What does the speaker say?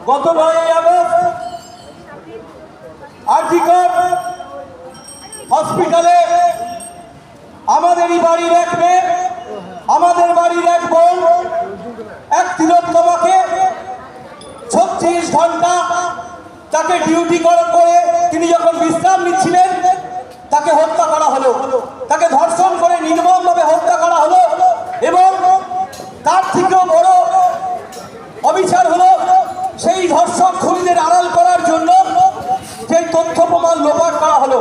গত 9ই আগস্ট আরজিকর হসপিটালে আমাদেরই বাড়ির এক মেয়ে, আমাদের বাড়ির এক বোন, এক তিলোত্তমাকে 36 ঘন্টা তাকে ডিউটি করে তিনি যখন বিশ্রাম নিচ্ছিলেন তাকে হত্যা করা হলো, তাকে ধর্ষণ করে নির্মমভাবে হত্যা করা হলো। এবং তার থেকেও বড় অবিচার হলো সেই ধর্ষক খুনিদের আড়াল করার জন্য যে তথ্য প্রমাণ লোপাট করা হলো।